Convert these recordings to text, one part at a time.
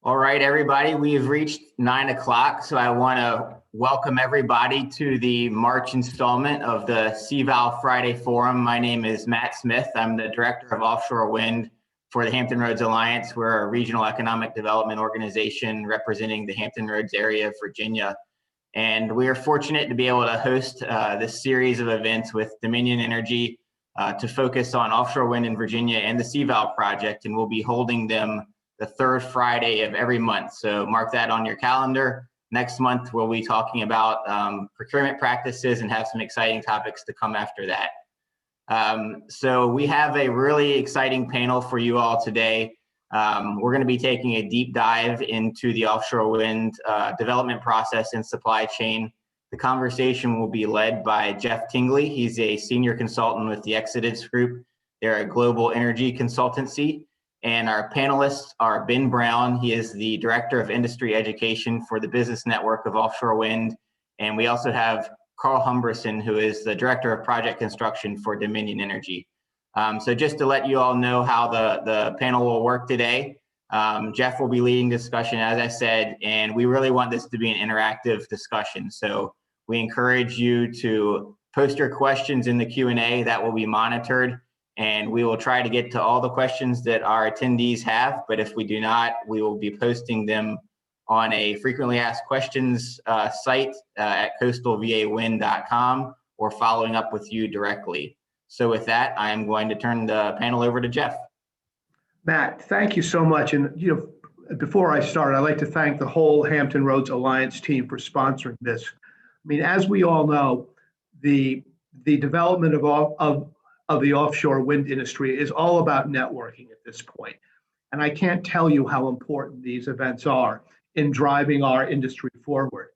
All right, everybody, we have reached 9 o'clock, so I want to welcome everybody to the March installment of the CVOW Friday Forum. My name is Matt Smith. I'm the Director of Offshore Wind for the Hampton Roads Alliance. We're a regional economic development organization representing the Hampton Roads area of Virginia. And we are fortunate to be able to host this series of events with Dominion Energy to focus on offshore wind in Virginia and the CVOW project, and we'll be holding them the third Friday of every month. So mark that on your calendar. Next month, we'll be talking about procurement practices and have some exciting topics to come after that. So we have a really exciting panel for you all today. We're going to be taking a deep dive into the offshore wind development process and supply chain. The conversation will be led by Jeff Tingley. He's a senior consultant with the Exodus Group. They're a global energy consultancy. And our panelists are Ben Brown. He is the Director of Industry Education for the Business Network of Offshore Wind. And we also have Carl Humberson, who is the Director of Project Construction for Dominion Energy. So just to let you all know how the panel will work today, Jeff will be leading discussion, as I said, and we really want this to be an interactive discussion. So we encourage you to post your questions in the Q&A. That will be monitored. And we will try to get to all the questions that our attendees have, but if we do not, we will be posting them on a frequently asked questions site at coastalvawind.com or following up with you directly. So with that, I am going to turn the panel over to Jeff. Matt, thank you so much. And before I start, I'd like to thank the whole Hampton Roads Alliance team for sponsoring this. I mean, as we all know, the development of the offshore wind industry is all about networking at this point. And I can't tell you how important these events are in driving our industry forward.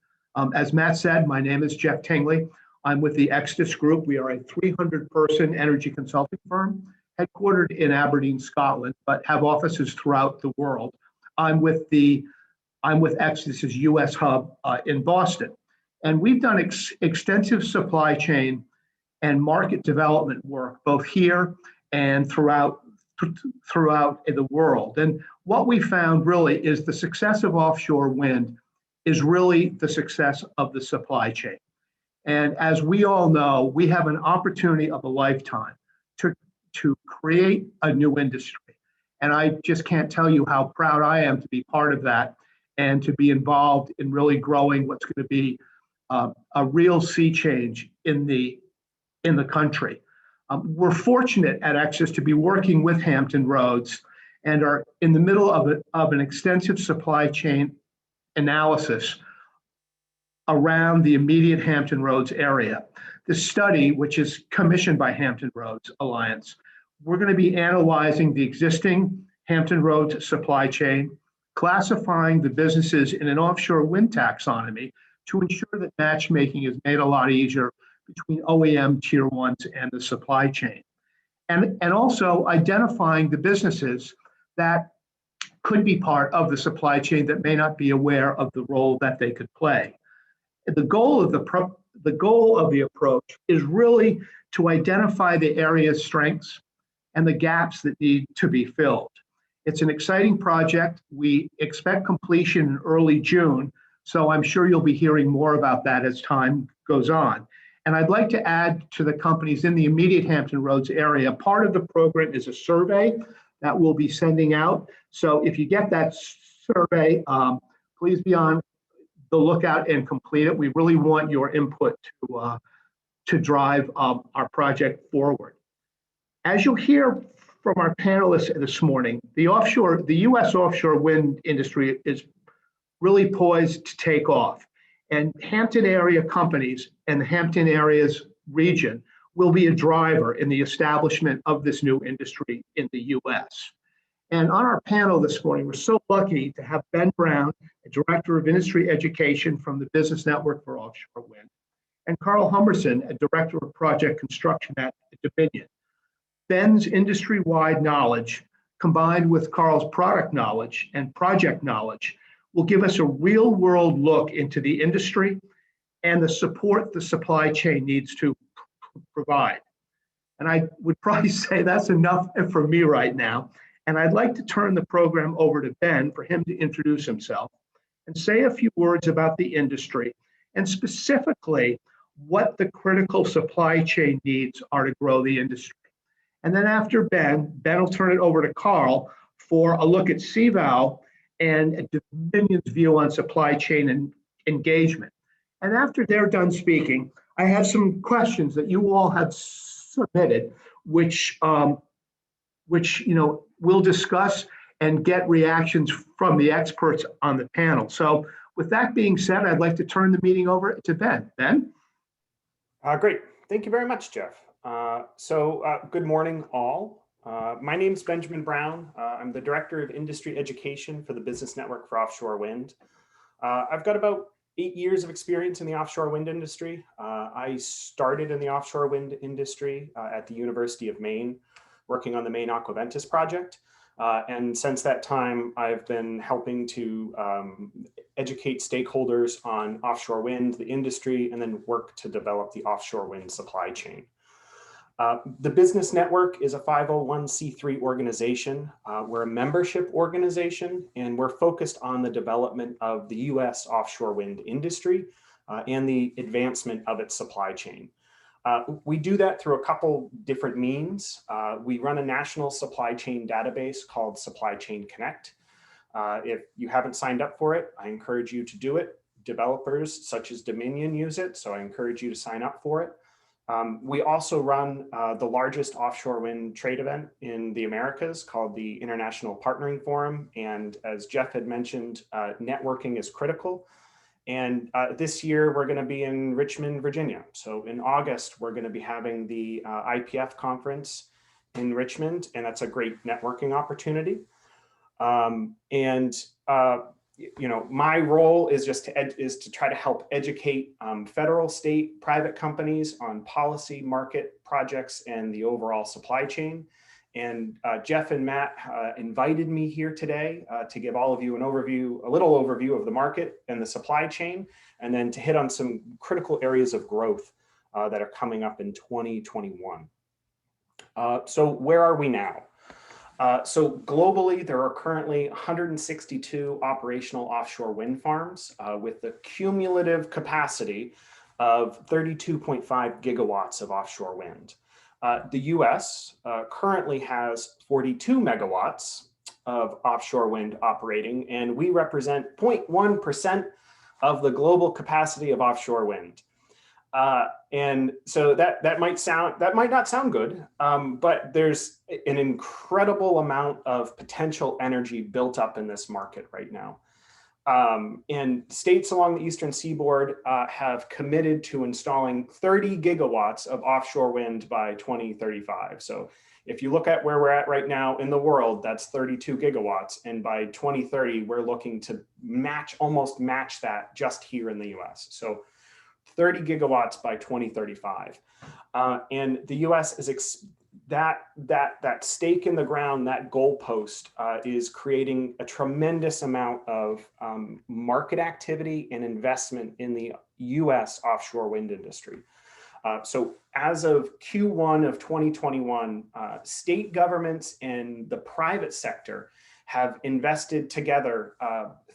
As Matt said, my name is Jeff Tingley. I'm with the Exodus Group. We are a 300-person energy consulting firm headquartered in Aberdeen, Scotland, but have offices throughout the world. I'm with Exodus's US hub in Boston. And we've done extensive supply chain and market development work, both here and throughout the world. And what we found really is the success of offshore wind is really the success of the supply chain. And as we all know, we have an opportunity of a lifetime to create a new industry. And I just can't tell you how proud I am to be part of that and to be involved in really growing what's going to be a real sea change in the country. We're fortunate at Exodus to be working with Hampton Roads and are in the middle of an extensive supply chain analysis around the immediate Hampton Roads area. The study, which is commissioned by Hampton Roads Alliance, we're going to be analyzing the existing Hampton Roads supply chain, classifying the businesses in an offshore wind taxonomy to ensure that matchmaking is made a lot easier between OEM tier ones and the supply chain. And also identifying the businesses that could be part of the supply chain that may not be aware of the role that they could play. The goal of the approach is really to identify the area's strengths and the gaps that need to be filled. It's an exciting project. We expect completion in early June, so I'm sure you'll be hearing more about that as time goes on. And I'd like to add to the companies in the immediate Hampton Roads area, part of the program is a survey that we'll be sending out. So if you get that survey, please be on the lookout and complete it. We really want your input to drive our project forward. As you'll hear from our panelists this morning, the US offshore wind industry is really poised to take off. And Hampton area companies and the Hampton area's region will be a driver in the establishment of this new industry in the US. And on our panel this morning, we're so lucky to have Ben Brown, a Director of Industry Education from the Business Network for Offshore Wind, and Carl Humberson, a Director of Project Construction at Dominion. Ben's industry-wide knowledge, combined with Carl's product knowledge and project knowledge, will give us a real-world look into the industry and the support the supply chain needs to provide. And I would probably say that's enough for me right now. And I'd like to turn the program over to Ben for him to introduce himself and say a few words about the industry and specifically what the critical supply chain needs are to grow the industry. And then after Ben will turn it over to Carl for a look at CVOW and Dominion's view on supply chain and engagement. And after they're done speaking, I have some questions that you all have submitted, which we'll discuss and get reactions from the experts on the panel. So with that being said, I'd like to turn the meeting over to Ben. Ben? Great. Thank you very much, Jeff. Good morning, all. My name is Benjamin Brown. I'm the Director of Industry Education for the Business Network for Offshore Wind. I've got about 8 years of experience in the offshore wind industry. I started in the offshore wind industry at the University of Maine, working on the Maine Aquaventus project. And since that time, I've been helping to educate stakeholders on offshore wind, the industry, and then work to develop the offshore wind supply chain. The Business Network is a 501c3 organization. We're a membership organization, and we're focused on the development of the U.S. offshore wind industry and the advancement of its supply chain. We do that through a couple different means. We run a national supply chain database called Supply Chain Connect. If you haven't signed up for it, I encourage you to do it. Developers such as Dominion use it, so I encourage you to sign up for it. We also run the largest offshore wind trade event in the Americas called the International Partnering Forum. And as Jeff had mentioned, networking is critical. And this year we're going to be in Richmond, Virginia. So in August, we're going to be having the IPF conference in Richmond, and that's a great networking opportunity. My role is just to try to help educate federal, state, private companies on policy, market, projects, and the overall supply chain. And Jeff and Matt invited me here today to give all of you a little overview of the market and the supply chain, and then to hit on some critical areas of growth that are coming up in 2021. So where are we now? So globally, there are currently 162 operational offshore wind farms with the cumulative capacity of 32.5 gigawatts of offshore wind. The US currently has 42 megawatts of offshore wind operating, and we represent 0.1% of the global capacity of offshore wind. And so that might not sound good, but there's an incredible amount of potential energy built up in this market right now. And states along the eastern seaboard have committed to installing 30 gigawatts of offshore wind by 2035. So if you look at where we're at right now in the world, that's 32 gigawatts. And by 2030, we're looking to almost match that just here in the US. So 30 gigawatts by 2035. And the US is that stake in the ground, that goalpost is creating a tremendous amount of market activity and investment in the US offshore wind industry. So as of Q1 of 2021, state governments and the private sector have invested together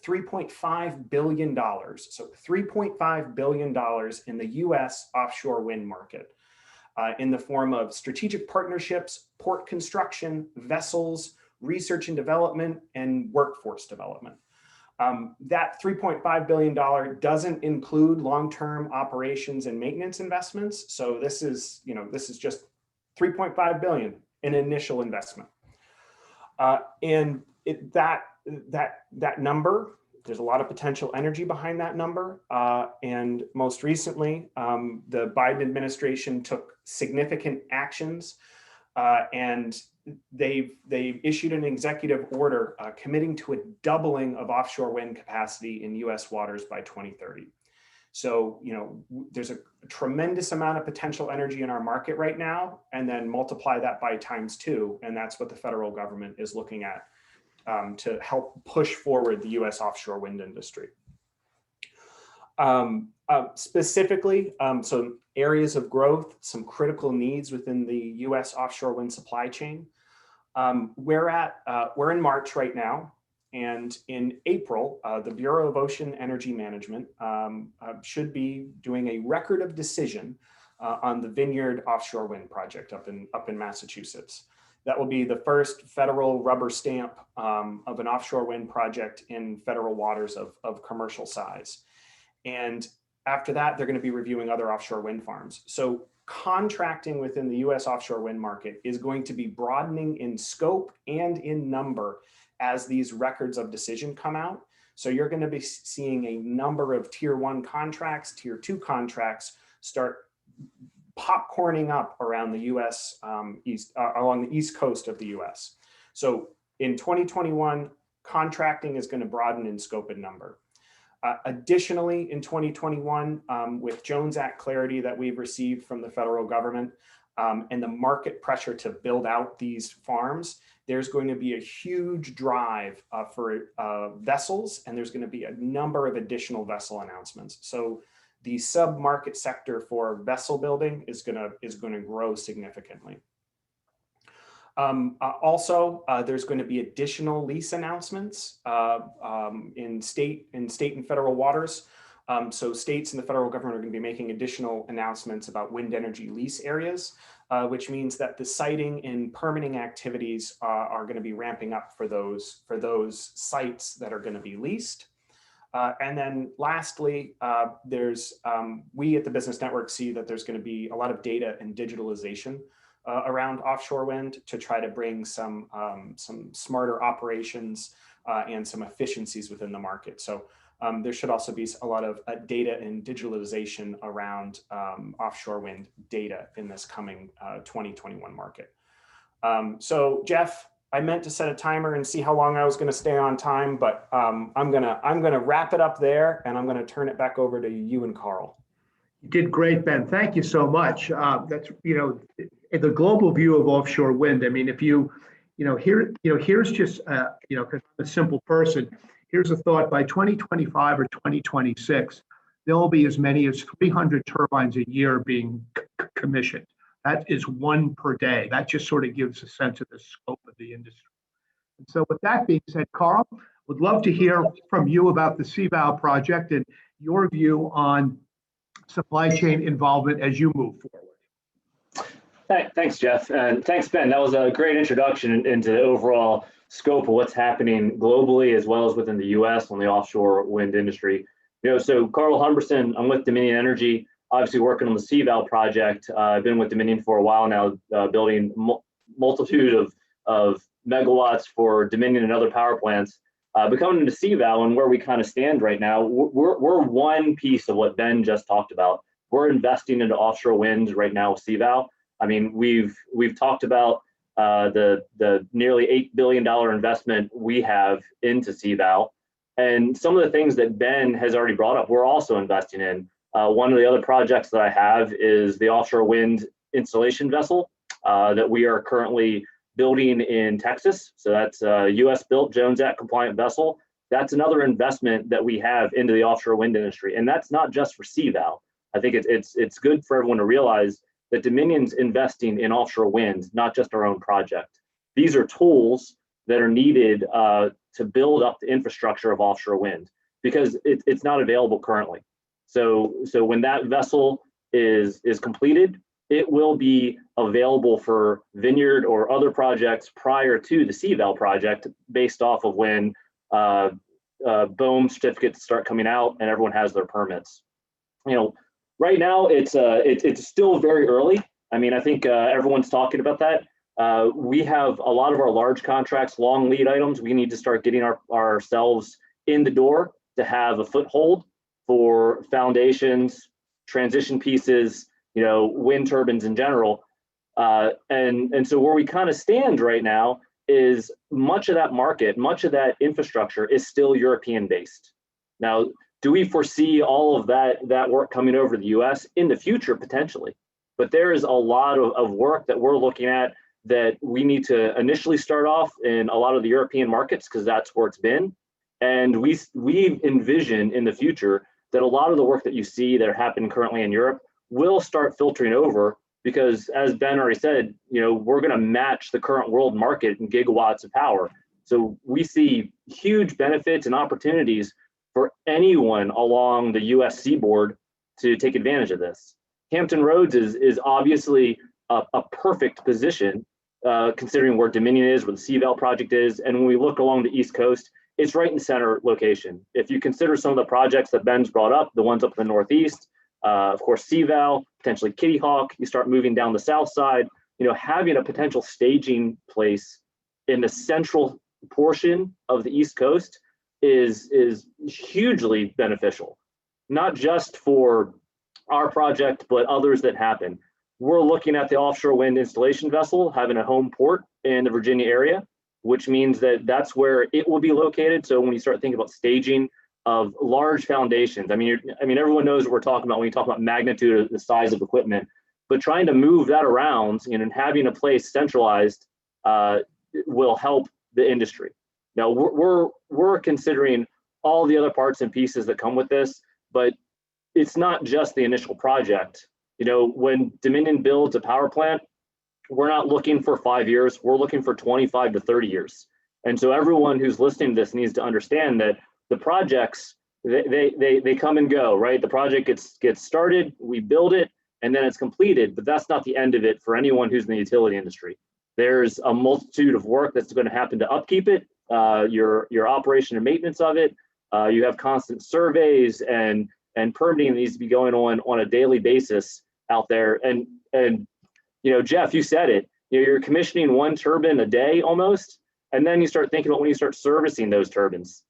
$3.5 billion. So $3.5 billion in the US offshore wind market in the form of strategic partnerships, port construction, vessels, research and development, and workforce development. That $3.5 billion doesn't include long-term operations and maintenance investments. So this is just $3.5 billion in initial investment. And that number, there's a lot of potential energy behind that number. And most recently, the Biden administration took significant actions and they've issued an executive order committing to a doubling of offshore wind capacity in US waters by 2030. So, there's a tremendous amount of potential energy in our market right now, and then multiply that by ×2. And that's what the federal government is looking at to help push forward the US offshore wind industry. Specifically, some areas of growth, some critical needs within the US offshore wind supply chain. We're in March right now, and in April, the Bureau of Ocean Energy Management should be doing a record of decision on the Vineyard offshore wind project up in Massachusetts. That will be the first federal rubber stamp of an offshore wind project in federal waters of commercial size. And after that, they're going to be reviewing other offshore wind farms. So contracting within the US offshore wind market is going to be broadening in scope and in number as these records of decision come out. So you're going to be seeing a number of tier 1 contracts, tier 2 contracts start popcorning up around the US, along the East Coast of the US. So in 2021, contracting is going to broaden in scope and number. Additionally, in 2021, with Jones Act clarity that we've received from the federal government and the market pressure to build out these farms, there's going to be a huge drive for vessels, and there's going to be a number of additional vessel announcements. So the sub-market sector for vessel building is going to grow significantly. Also, there's going to be additional lease announcements in state and federal waters. So states and the federal government are going to be making additional announcements about wind energy lease areas, which means that the siting and permitting activities are going to be ramping up for those sites that are going to be leased. And then lastly, we at the Business Network see that there's going to be a lot of data and digitalization around offshore wind to try to bring some smarter operations and some efficiencies within the market. So there should also be a lot of data and digitalization around offshore wind data in this coming 2021 market. So Jeff, I meant to set a timer and see how long I was going to stay on time, but I'm gonna wrap it up there, and I'm going to turn it back over to you and Carl. You did great, Ben. Thank you so much. That's, the global view of offshore wind. I mean, if here's just, because I'm a simple person, here's a thought: by 2025 or 2026, there will be as many as 300 turbines a year being commissioned. That is one per day. That just sort of gives a sense of the scope of the industry. And so with that being said, Carl, would love to hear from you about the CVOW project and your view on supply chain involvement as you move forward. Thanks, Jeff, and thanks, Ben. That was a great introduction into the overall scope of what's happening globally as well as within the U.S. on the offshore wind industry. So Carl Humberson, I'm with Dominion Energy, obviously working on the CVOW project. I've been with Dominion for a while now, building multitude of megawatts for Dominion and other power plants. Coming into CVOW and where we kind of stand right now, we're one piece of what Ben just talked about. We're investing into offshore wind right now with CVOW. I mean, we've talked about the nearly $8 billion investment we have into CVOW, and some of the things that Ben has already brought up, we're also investing in. One of the other projects that I have is the offshore wind installation vessel that we are currently building in Texas. So that's a US built Jones Act compliant vessel. That's another investment that we have into the offshore wind industry. And that's not just for CVOW. I think it's good for everyone to realize that Dominion's investing in offshore wind, not just our own project. These are tools that are needed to build up the infrastructure of offshore wind, because it's not available currently. So when that vessel is completed, it will be available for Vineyard or other projects prior to the CVOW project, based off of when BOEM certificates start coming out and everyone has their permits. Right now it's still very early. I mean, I think everyone's talking about that. We have a lot of our large contracts, long lead items. We need to start getting ourselves in the door to have a foothold for foundations, transition pieces, wind turbines in general. And so where we kind of stand right now is much of that market, much of that infrastructure is still European based. Now, do we foresee all of that work coming over to the US in the future? Potentially, but there is a lot of work that we're looking at that we need to initially start off in a lot of the European markets, because that's where it's been. And we envision in the future that a lot of the work that you see that are happening currently in Europe will start filtering over because as Ben already said, we're going to match the current world market in gigawatts of power. So we see huge benefits and opportunities for anyone along the US seaboard to take advantage of this. Hampton Roads is obviously a perfect position, considering where Dominion is, where the CVOW project is. And when we look along the East Coast, it's right in center location. If you consider some of the projects that Ben's brought up, the ones up in the Northeast, of course, CVOW, potentially Kitty Hawk, you start moving down the South side, having a potential staging place in the central portion of the East Coast is hugely beneficial, not just for our project, but others that happen. We're looking at the offshore wind installation vessel having a home port in the Virginia area, which means that that's where it will be located. So when you start thinking about staging of large foundations, I mean, everyone knows what we're talking about when you talk about magnitude of the size of equipment, but trying to move that around and having a place centralized will help the industry. Now we're considering all the other parts and pieces that come with this, but it's not just the initial project. When Dominion builds a power plant, we're not looking for 5 years, we're looking for 25 to 30 years. And so everyone who's listening to this needs to understand that the projects, they come and go, right? The project gets started, we build it, and then it's completed, but that's not the end of it for anyone who's in the utility industry. There's a multitude of work that's going to happen to upkeep it, your operation and maintenance of it. You have constant surveys and permitting needs to be going on a daily basis out there. And Jeff, you said it, you're commissioning one turbine a day almost, and then you start thinking about when you start servicing those turbines.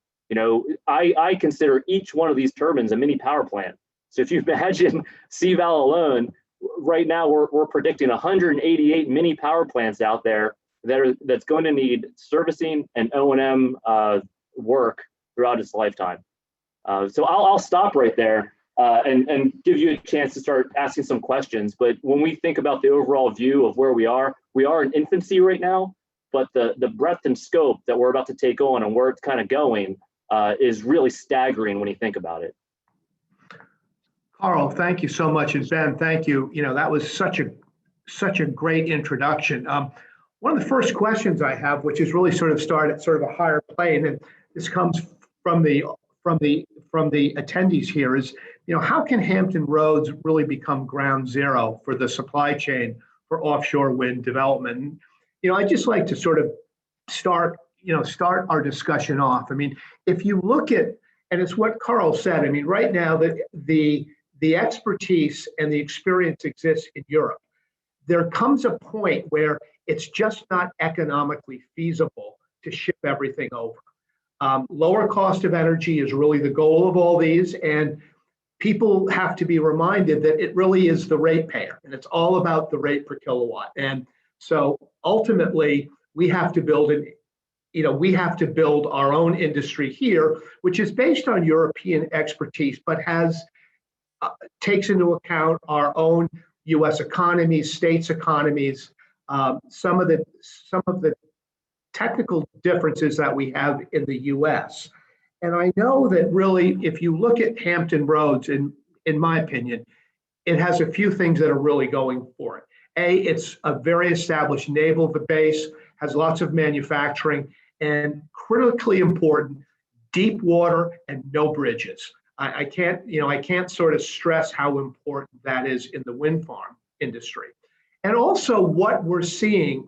I consider each one of these turbines a mini power plant. So if you imagine CVOW alone, right now we're predicting 188 mini power plants out there that's going to need servicing and O&M work throughout its lifetime. So I'll stop right there and give you a chance to start asking some questions. But when we think about the overall view of where we are in infancy right now, but the breadth and scope that we're about to take on and where it's kind of going is really staggering when you think about it. Carl, thank you so much. And Ben, thank you. That was such a great introduction. One of the first questions I have, which is really sort of start at sort of a higher plane, and this comes from the attendees here, is how can Hampton Roads really become ground zero for the supply chain for offshore wind development? I'd just like to sort of start our discussion off. I mean, if you look at, and it's what Carl said, I mean, right now the expertise and the experience exists in Europe. There comes a point where it's just not economically feasible to ship everything over. Lower cost of energy is really the goal of all these, and people have to be reminded that it really is the ratepayer, and it's all about the rate per kilowatt. And so ultimately, we have to build our own industry here, which is based on European expertise, but takes into account our own U.S. economies, states' economies, some of the technical differences that we have in the U.S. And I know that really, if you look at Hampton Roads, in my opinion, it has a few things that are really going for it. It's a very established naval base, has lots of manufacturing, and critically important, deep water and no bridges. I can't sort of stress how important that is in the wind farm industry. And also what we're seeing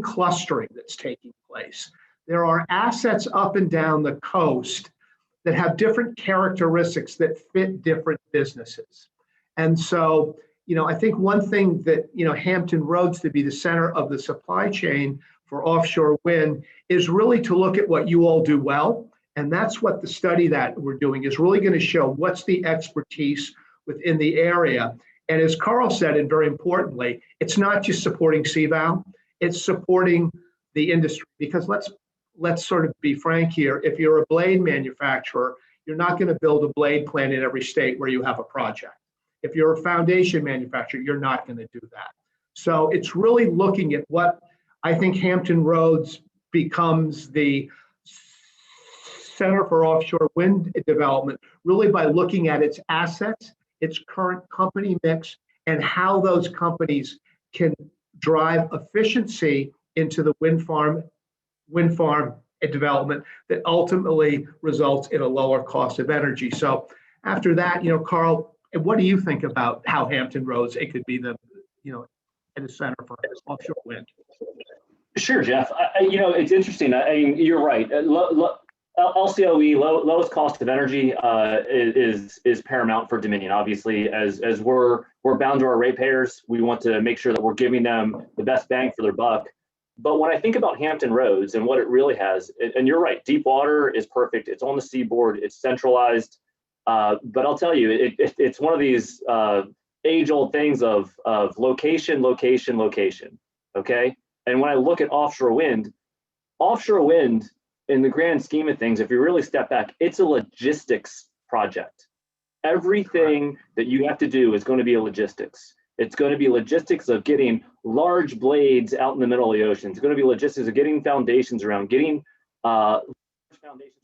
clustering that's taking place. There are assets up and down the coast that have different characteristics that fit different businesses. And so, I think one thing that, Hampton Roads to be the center of the supply chain for offshore wind is really to look at what you all do well. And that's what the study that we're doing is really going to show, what's the expertise within the area. And as Carl said, and very importantly, it's not just supporting CVOW, it's supporting the industry. Because let's sort of be frank here, if you're a blade manufacturer, you're not going to build a blade plant in every state where you have a project. If you're a foundation manufacturer, you're not going to do that. So it's really looking at what I think Hampton Roads becomes the center for offshore wind development, really by looking at its assets, its current company mix, and how those companies can drive efficiency into the wind farm development that ultimately results in a lower cost of energy. So after that, Carl, what do you think about how Hampton Roads, it could be the, in the center for offshore wind? Sure, Jeff. It's interesting. You're right. LCOE, lowest cost of energy, is paramount for Dominion. Obviously, as we're bound to our ratepayers, we want to make sure that we're giving them the best bang for their buck. But when I think about Hampton Roads and what it really has, and you're right, deep water is perfect. It's on the seaboard. It's centralized. But I'll tell you, it's one of these age-old things of location, location, location. Okay. And when I look at offshore wind, in the grand scheme of things, if you really step back, it's a logistics project. Everything that you have to do is going to be a logistics. It's going to be logistics of getting large blades out in the middle of the ocean. It's going to be logistics of getting foundations around, getting foundations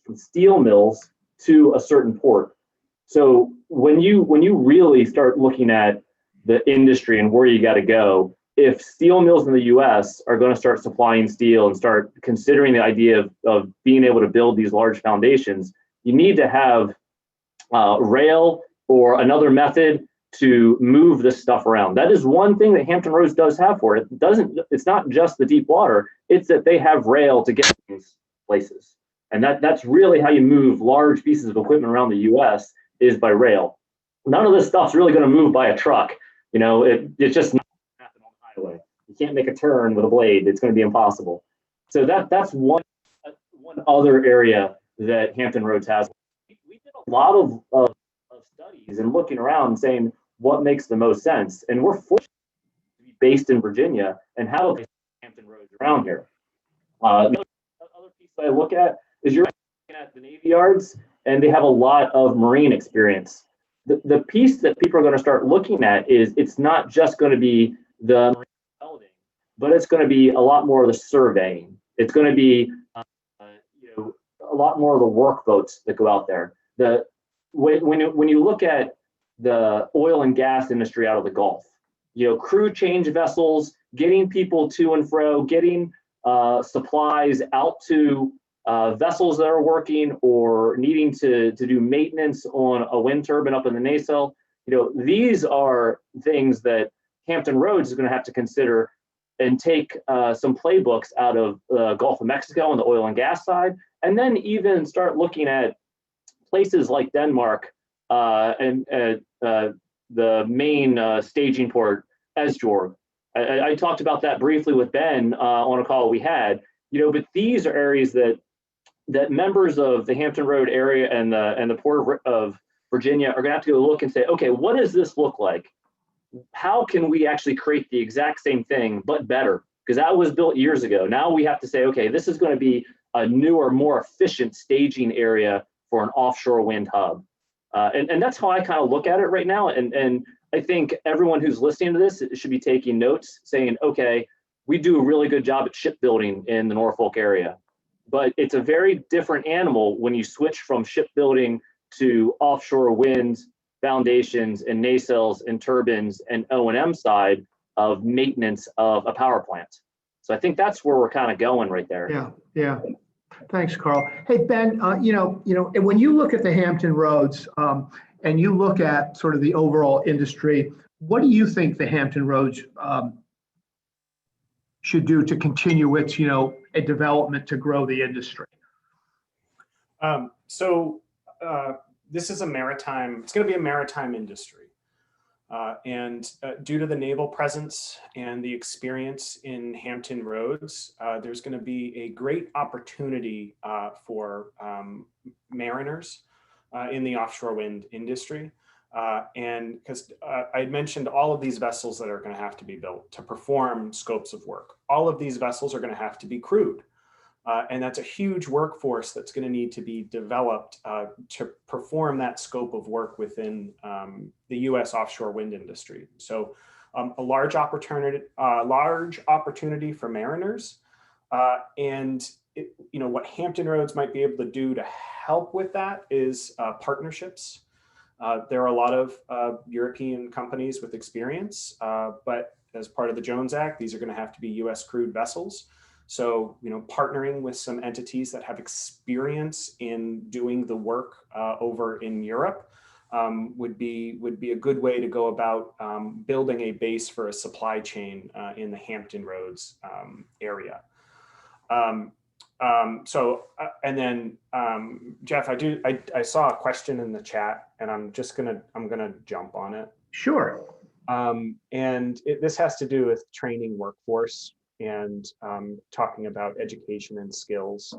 from steel mills to a certain port. So when you really start looking at the industry and where you got to go, if steel mills in the U.S. are going to start supplying steel and start considering the idea of being able to build these large foundations, you need to have rail or another method to move this stuff around. That is one thing that Hampton Roads does have for it. It's not just the deep water, it's that they have rail to get to these places. And that's really how you move large pieces of equipment around the US is by rail. None of this stuff's really going to move by a truck. It's just not going to happen on the highway. You can't make a turn with a blade. It's going to be impossible. So that's one other area that Hampton Roads has. We did a lot of studies and looking around and saying what makes the most sense. And we're fortunate to be based in Virginia and have a place like Hampton Roads around here. The other piece that I look at is you're looking at the Navy yards, and they have a lot of marine experience. The piece that people are going to start looking at is it's not just going to be the marine welding, but it's going to be a lot more of the surveying. It's going to be a lot more of the work boats that go out there. When you look at the oil and gas industry out of the Gulf, crew change vessels, getting people to and fro, getting supplies out to vessels that are working or needing to do maintenance on a wind turbine up in the nacelle. These are things that Hampton Roads is going to have to consider and take some playbooks out of the Gulf of Mexico on the oil and gas side, and then even start looking at places like Denmark and the main staging port, Esbjerg. I talked about that briefly with Ben on a call we had. But these are areas that members of the Hampton Road area and the Port of Virginia are going to have to go look and say, okay, what does this look like? How can we actually create the exact same thing but better? Because that was built years ago. Now we have to say, okay, this is going to be a newer, more efficient staging area for an offshore wind hub. And that's how I kind of look at it right now. And I think everyone who's listening to this should be taking notes saying, okay, we do a really good job at shipbuilding in the Norfolk area, but it's a very different animal when you switch from shipbuilding to offshore wind foundations and nacelles and turbines and O&M side of maintenance of a power plant. So I think that's where we're kind of going right there. Yeah. Thanks, Carl. Hey, Ben, and when you look at the Hampton Roads and you look at sort of the overall industry, what do you think the Hampton Roads should do to continue its, a development to grow the industry? This is it's going to be a maritime industry. And due to the naval presence and the experience in Hampton Roads, there's going to be a great opportunity for mariners in the offshore wind industry. And because I mentioned all of these vessels that are going to have to be built to perform scopes of work. All of these vessels are going to have to be crewed. And that's a huge workforce that's going to need to be developed to perform that scope of work within the U.S. offshore wind industry. So a large opportunity for mariners. And what Hampton Roads might be able to do to help with that is partnerships. There are a lot of European companies with experience, but as part of the Jones Act, these are going to have to be U.S. crewed vessels. So, partnering with some entities that have experience in doing the work over in Europe would be a good way to go about building a base for a supply chain in the Hampton Roads area. And then Jeff, I saw a question in the chat, and I'm gonna jump on it. Sure. This has to do with training workforce and talking about education and skills.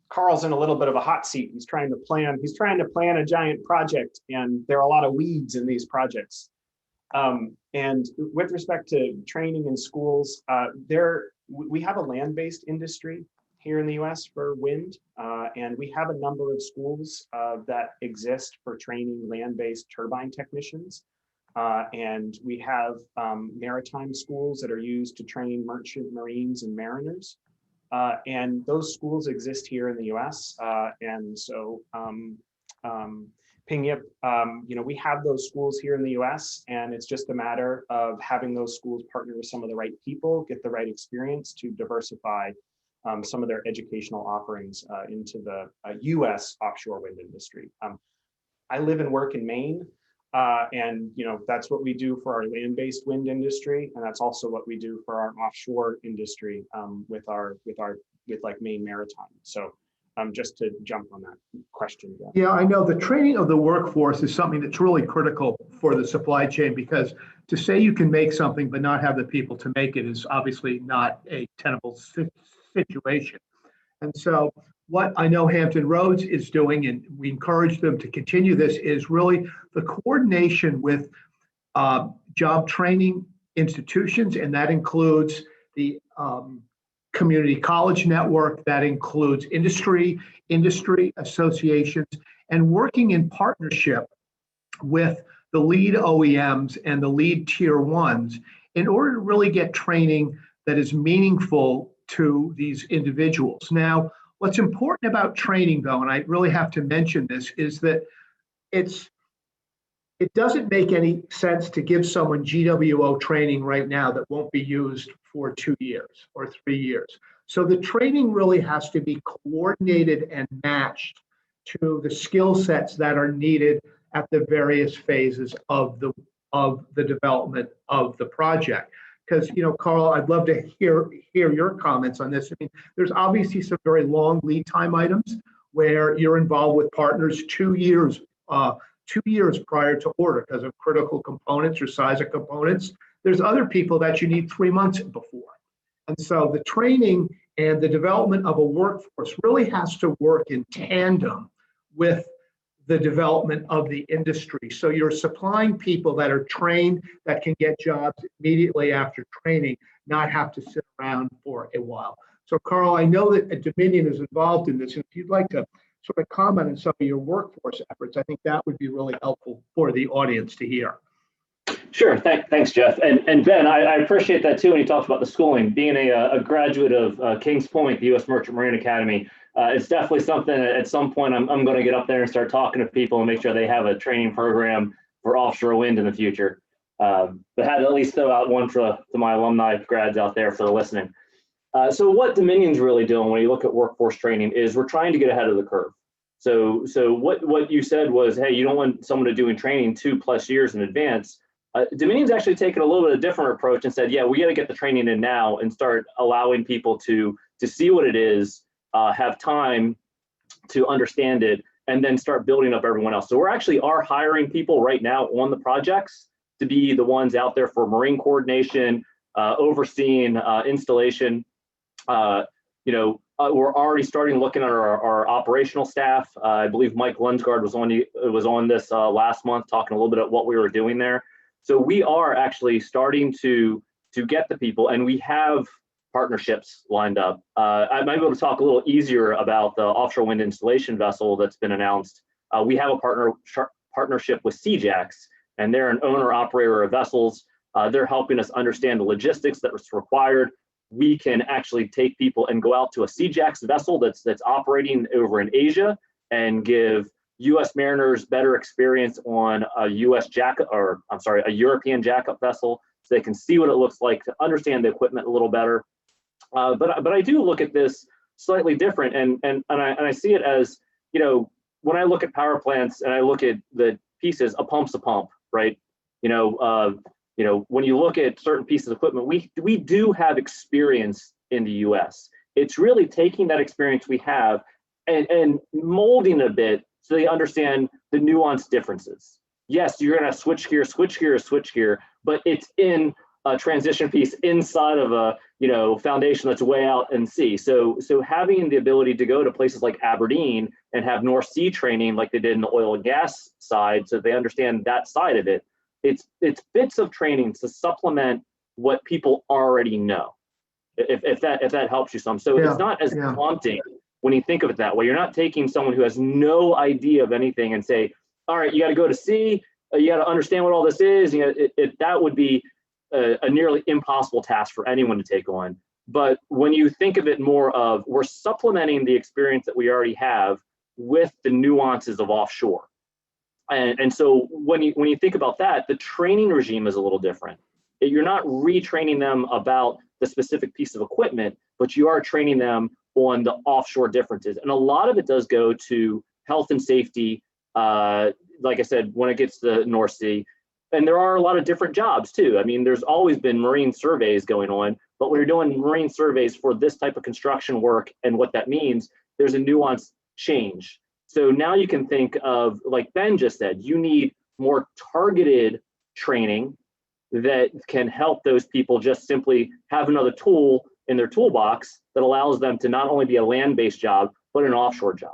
Carl's in a little bit of a hot seat. He's trying to plan a giant project, and there are a lot of weeds in these projects. And with respect to training in schools, we have a land-based industry here in the US for wind, and we have a number of schools that exist for training land-based turbine technicians. And we have maritime schools that are used to train merchant marines and mariners. And those schools exist here in the US. And so Ping Yip, we have those schools here in the US, and it's just a matter of having those schools partner with some of the right people, get the right experience to diversify some of their educational offerings into the US offshore wind industry. I live and work in Maine, and that's what we do for our land-based wind industry, and that's also what we do for our offshore industry with like Maine Maritime. So just to jump on that question. Yeah, I know the training of the workforce is something that's really critical for the supply chain, because to say you can make something but not have the people to make it is obviously not a tenable situation. And so what I know Hampton Roads is doing, and we encourage them to continue this, is really the coordination with job training institutions, and that includes the community college network, that includes industry associations, and working in partnership with the lead OEMs and the lead tier ones in order to really get training that is meaningful to these individuals. Now, what's important about training, though, and I really have to mention this, is that it doesn't make any sense to give someone GWO training right now that won't be used for 2 years or 3 years. So the training really has to be coordinated and matched to the skill sets that are needed at the various phases of the development of the project. Because, Carl, I'd love to hear your comments on this. I mean, there's obviously some very long lead time items where you're involved with partners 2 years prior to order because of critical components or size of components. There's other people that you need 3 months before. And so the training and the development of a workforce really has to work in tandem with the development of the industry. So you're supplying people that are trained, that can get jobs immediately after training, not have to sit around for a while. So Carl, I know that Dominion is involved in this. If you'd like to sort of comment on some of your workforce efforts, I think that would be really helpful for the audience to hear. Sure, thanks, Jeff. And Ben, I appreciate that too when you talked about the schooling. Being a graduate of Kings Point, the U.S. Merchant Marine Academy, it's definitely something that at some point I'm going to get up there and start talking to people and make sure they have a training program for offshore wind in the future. But had to at least throw out one to my alumni grads out there for the listening. So what Dominion's really doing when you look at workforce training is we're trying to get ahead of the curve. So what you said was, hey, you don't want someone to doing training 2+ years in advance. Dominion's actually taken a little bit of a different approach and said, yeah, we got to get the training in now and start allowing people to see what it is, have time to understand it, and then start building up everyone else. So we're actually hiring people right now on the projects to be the ones out there for marine coordination, overseeing installation. We're already starting looking at our operational staff. I believe Mike Lunsgaard was on this last month, talking a little bit about what we were doing there. So we are actually starting to get the people, and we have partnerships lined up. I might be able to talk a little easier about the offshore wind installation vessel that's been announced. We have a partnership with CJAX, and they're an owner operator of vessels. They're helping us understand the logistics that was required. we can actually take people and go out to a CJAX vessel that's operating over in Asia and give U.S. mariners better experience on a a European jackup vessel, so they can see what it looks like, to understand the equipment a little better. But I do look at this slightly different, and I see it as, you know, when I look at power plants and I look at the pieces, a pump's a pump, right? You know, when you look at certain pieces of equipment, we do have experience in the U.S. It's really taking that experience we have and molding a bit so they understand the nuanced differences. Yes, you're going to switchgear, but it's in a transition piece inside of a, you know, foundation that's way out in sea. So having the ability to go to places like Aberdeen and have North Sea training like they did in the oil and gas side, so they understand that side of it. It's bits of training to supplement what people already know, if that helps you some. So it's not as daunting when you think of it that way. You're not taking someone who has no idea of anything and say, all right, you got to go to sea, you got to understand what all this is. You know, that would be a nearly impossible task for anyone to take on. But when you think of it more of, we're supplementing the experience that we already have with the nuances of offshore. And so when you think about that, the training regime is a little different. You're not retraining them about the specific piece of equipment, but you are training them on the offshore differences. And a lot of it does go to health and safety, like I said, when it gets to the North Sea. And there are a lot of different jobs too. I mean, there's always been marine surveys going on, but when you're doing marine surveys for this type of construction work and what that means, there's a nuanced change. So now you can think of, like Ben just said, you need more targeted training that can help those people just simply have another tool in their toolbox that allows them to not only be a land-based job, but an offshore job.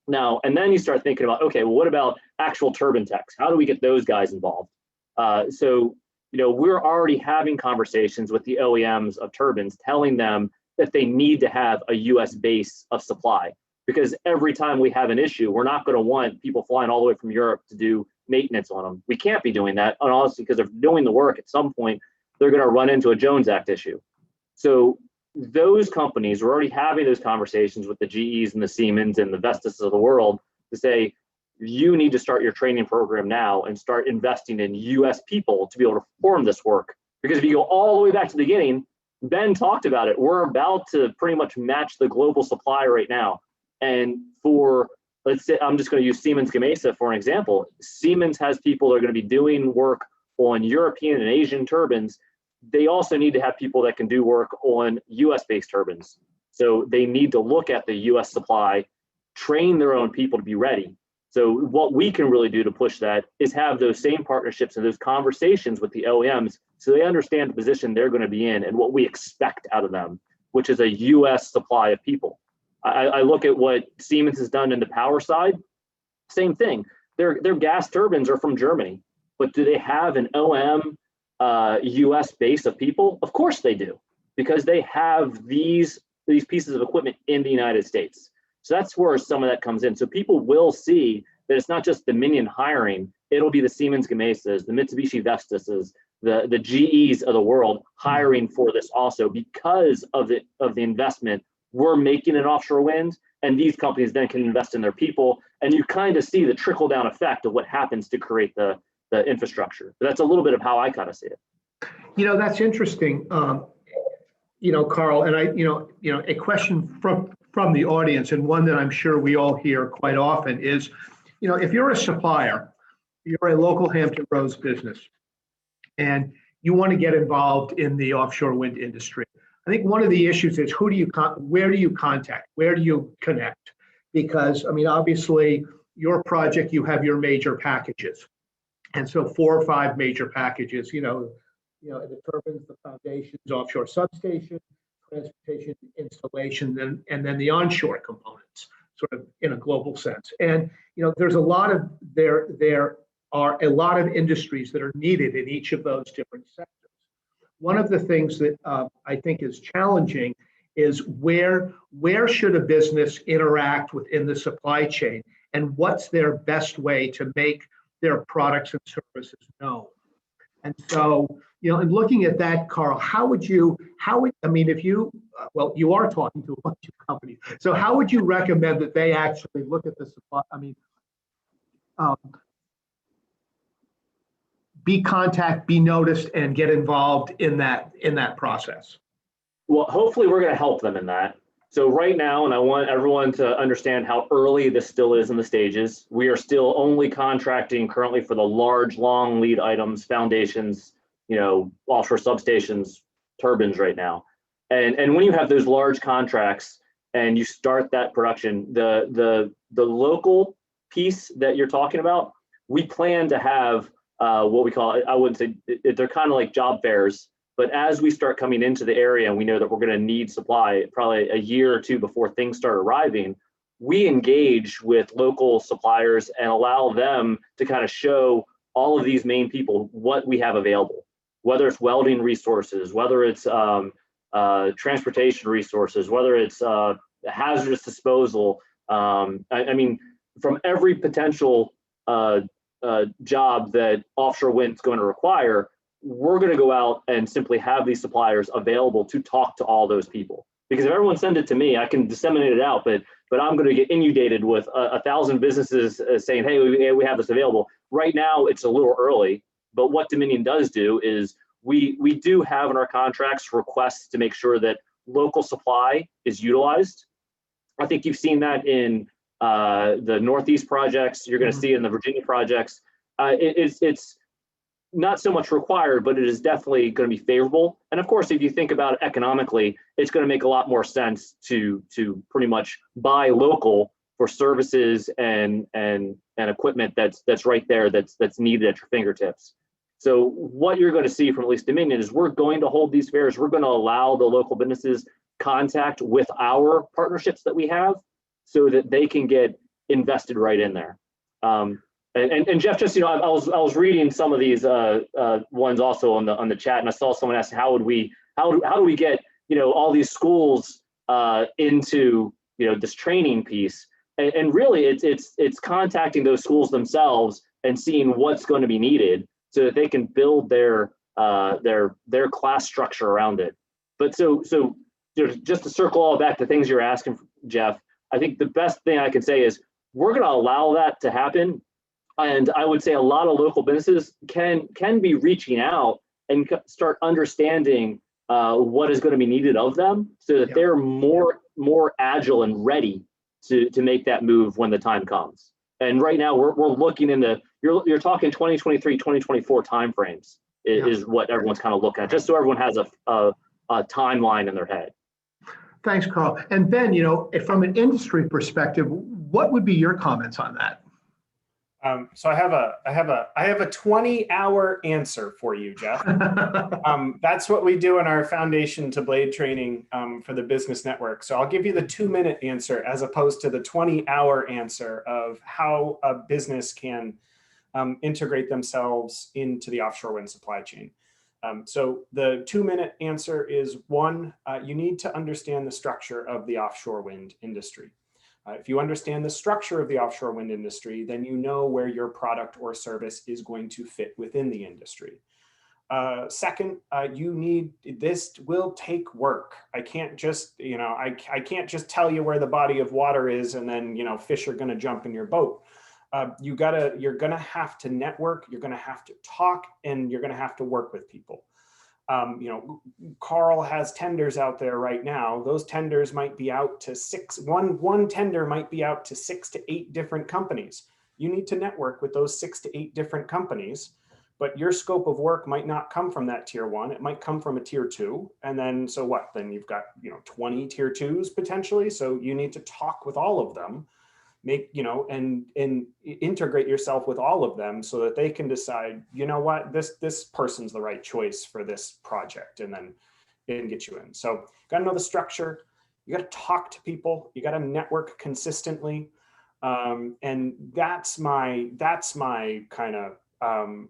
Now, and then you start thinking about, okay, well, what about actual turbine techs? How do we get those guys involved? So, you know, we're already having conversations with the OEMs of turbines, telling them that they need to have a US base of supply, because every time we have an issue, we're not going to want people flying all the way from Europe to do maintenance on them. We can't be doing that, and honestly, because if they're doing the work at some point, they're going to run into a Jones Act issue. So those companies are already having those conversations with the GEs and the Siemens and the Vestas of the world to say, you need to start your training program now and start investing in US people to be able to perform this work. Because if you go all the way back to the beginning, Ben talked about it, we're about to pretty much match the global supply right now. And for, let's say, I'm just going to use Siemens Gamesa for an example. Siemens has people that are going to be doing work on European and Asian turbines. They also need to have people that can do work on US-based turbines. So they need to look at the US supply, train their own people to be ready. So what we can really do to push that is have those same partnerships and those conversations with the OEMs so they understand the position they're going to be in and what we expect out of them, which is a US supply of people. I look at what Siemens has done in the power side, same thing. Their gas turbines are from Germany, but do they have an OM US base of people? Of course they do, because they have these pieces of equipment in the United States. So that's where some of that comes in. So people will see that it's not just Dominion hiring, it'll be the Siemens Gamesas, the Mitsubishi Vestases, the GEs of the world hiring for this also, because of the investment we're making in offshore wind, and these companies then can invest in their people, and you kind of see the trickle down effect of what happens to create the infrastructure. But that's a little bit of how I kind of see it. You know, that's interesting. You know, Carl, and a question from the audience, and one that I'm sure we all hear quite often is, you know, if you're a supplier, you're a local Hampton Roads business, and you want to get involved in the offshore wind industry. I think one of the issues is where do you contact? Where do you connect? Because, I mean, obviously, your project, you have your major packages. And so 4 or 5 major packages, you know, the turbines, the foundations, offshore substation, transportation, installation, and then the onshore components, sort of in a global sense. And, you know, there's a lot of, there are a lot of industries that are needed in each of those different sectors. One of the things that I think is challenging is where should a business interact within the supply chain, and what's their best way to make their products and services known. And so, in looking at that, Carl, I mean, if you, well, you are talking to a bunch of companies. So how would you recommend that they actually look at the supply? I mean, um, be noticed and get involved in that process? Well, hopefully we're going to help them in that. So right now, and I want everyone to understand how early this still is in the stages, we are still only contracting currently for the large, long lead items, foundations, offshore substations, turbines right now. And when you have those large contracts and you start that production, the local piece that you're talking about, we plan to have what we call, I wouldn't say, they're kind of like job fairs. But as we start coming into the area and we know that we're going to need supply probably a year or two before things start arriving, we engage with local suppliers and allow them to kind of show all of these main people what we have available, whether it's welding resources, whether it's transportation resources, whether it's hazardous disposal. I mean, from every potential job that offshore wind is going to require, we're going to go out and simply have these suppliers available to talk to all those people. Because if everyone sends it to me, I can disseminate it out, but I'm going to get inundated with 1,000 businesses saying, hey, we have this available. Right now, it's a little early, but what Dominion does do is we do have in our contracts requests to make sure that local supply is utilized. I think you've seen that in the Northeast projects. You're going to see it in the Virginia projects. It's not so much required, but it is definitely going to be favorable. And of course, if you think about it economically, it's going to make a lot more sense to pretty much buy local for services and equipment that's right there, that's needed at your fingertips. So what you're going to see from at least Dominion is we're going to hold these fairs. We're going to allow the local businesses contact with our partnerships that we have so that they can get invested right in there. And Jeff, just I was reading some of these ones also on the chat, and I saw someone ask how do we get all these schools into this training piece, and really it's contacting those schools themselves and seeing what's going to be needed so that they can build their class structure around it. But so just to circle all back to things you're asking, Jeff, I think the best thing I can say is we're going to allow that to happen. And I would say a lot of local businesses can be reaching out and start understanding what is going to be needed of them so that they're more agile and ready to make that move when the time comes. And right now we're looking in you're talking 2023, 2024 timeframes is what everyone's kind of looking at, just so everyone has a timeline in their head. Thanks, Carl. And Ben, from an industry perspective, what would be your comments on that? So I have a 20-hour answer for you, Jeff. That's what we do in our Foundation to Blade training for the Business Network. So I'll give you the 2-minute answer as opposed to the 20-hour answer of how a business can integrate themselves into the offshore wind supply chain. So the 2-minute answer is one, you need to understand the structure of the offshore wind industry. If you understand the structure of the offshore wind industry, then you know where your product or service is going to fit within the industry. Second, this will take work. I can't just, I can't just tell you where the body of water is and then, fish are going to jump in your boat. You're going to have to network, you're going to have to talk, and you're going to have to work with people. Carl has tenders out there right now. Those tenders might be out to one tender might be out to 6 to 8 different companies. You need to network with those 6 to 8 different companies, but your scope of work might not come from that tier 1. It might come from a tier 2. And then, so what? Then you've got, 20 tier 2s potentially. So you need to talk with all of them, and integrate yourself with all of them so that they can decide, what, this person's the right choice for this project, and then get you in. So got to know the structure. You got to talk to people. You got to network consistently. And that's my kind of,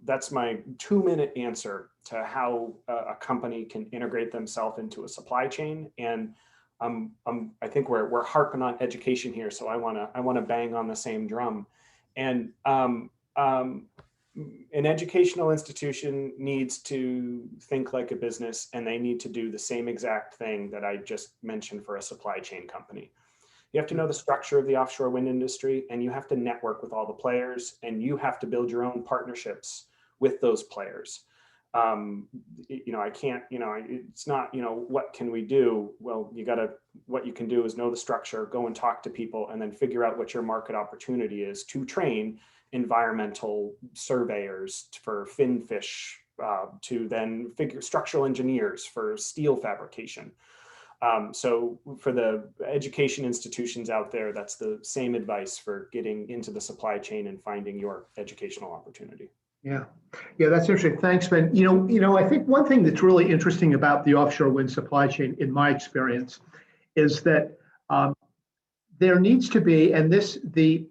that's my 2-minute answer to how a company can integrate themselves into a supply chain. And I think we're harping on education here, so I wanna bang on the same drum. And an educational institution needs to think like a business, and they need to do the same exact thing that I just mentioned for a supply chain company. You have to know the structure of the offshore wind industry, and you have to network with all the players, and you have to build your own partnerships with those players. I can't, it's not, what can we do? Well, what you can do is know the structure, go and talk to people, and then figure out what your market opportunity is to train environmental surveyors for finfish, to then figure structural engineers for steel fabrication. So for the education institutions out there, that's the same advice for getting into the supply chain and finding your educational opportunity. Yeah, that's interesting. Thanks, Ben. I think one thing that's really interesting about the offshore wind supply chain, in my experience, is that there needs to be, and the